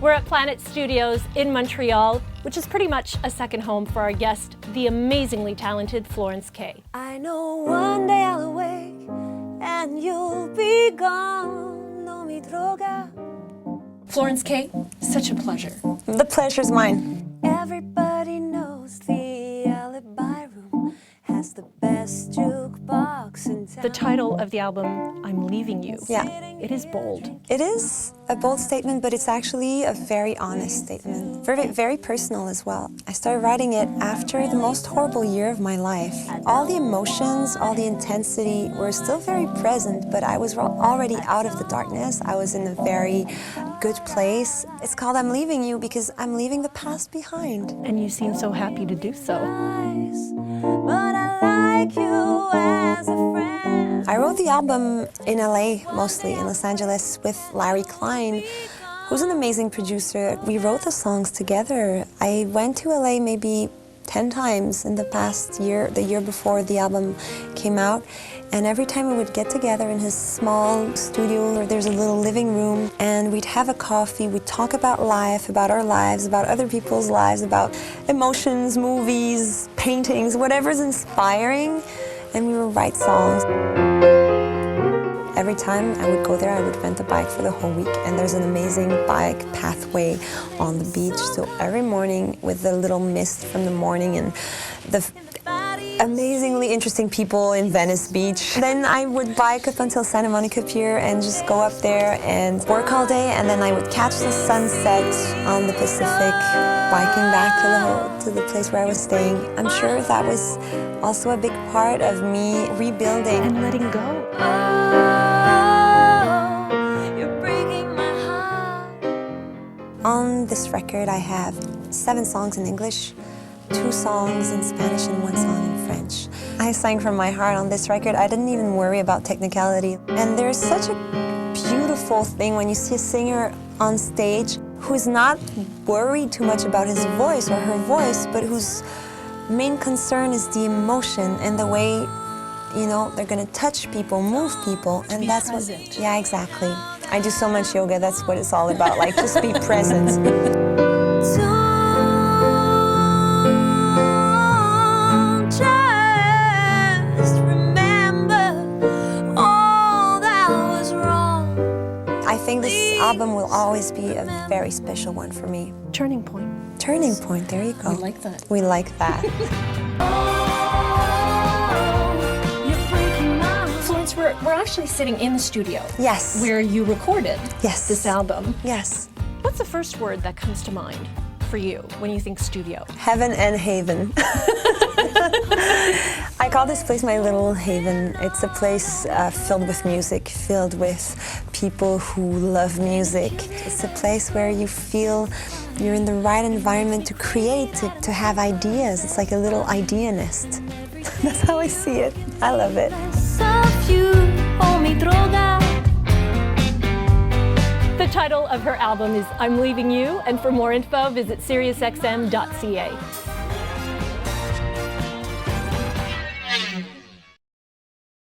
We're at Planet Studios in Montreal, which is pretty much a second home for our guest, the amazingly talented Florence K. I know one day I'll awake and you'll be gone. No me droga. Florence K, such a pleasure. The pleasure's mine. Everybody knows the alibi room has the best jukebox in town. The title of the album, I'm Leaving You. Yeah. It is bold. It is a bold statement, but it's actually a very honest statement. Very, very personal as well. I started writing it after the most horrible year of my life. All the emotions, all the intensity were still very present, but I was already out of the darkness. I was in a very good place. It's called I'm Leaving You because I'm leaving the past behind. And you seem so happy to do so. But I like you as a friend. I wrote the album in LA, mostly in Los Angeles, with Larry Klein, who's an amazing producer. We wrote the songs together. I went to LA maybe 10 times in the past year, the year before the album came out. And every time we would get together in his small studio, where there's a little living room, and we'd have a coffee, we'd talk about life, about our lives, about other people's lives, about emotions, movies, paintings, whatever's inspiring, and we would write songs. Every time I would go there, I would rent a bike for the whole week, and there's an amazing bike pathway on the beach. So every morning, with the little mist from the morning and the amazingly interesting people in Venice Beach, then I would bike up until Santa Monica Pier and just go up there and work all day, and then I would catch the sunset on the Pacific, biking back to the place where I was staying. I'm sure that was also a big part of me rebuilding. And letting go. On this record, I have 7 songs in English, 2 songs in Spanish, and 1 song in French. I sang from my heart on this record. I didn't even worry about technicality. And there's such a beautiful thing when you see a singer on stage who's not worried too much about his voice or her voice, but whose main concern is the emotion and the way, you know, they're gonna touch people, move people, and that's present. what. Yeah, exactly. I do so much yoga. That's what it's all about. Like, just be present. Don't just remember all that was wrong. I think this album will always be a very special one for me. Turning point. Turning point. There you go. We like that. We like that. We're actually sitting in the studio. Yes. Where you recorded Yes. this album. Yes. What's the first word that comes to mind for you when you think studio? Heaven and haven. I call this place my little haven. It's a place filled with music, filled with people who love music. It's a place where you feel you're in the right environment to create, to have ideas. It's like a little idea nest. That's how I see it. I love it. The title of her album is I'm Leaving You, and for more info, visit SiriusXM.ca.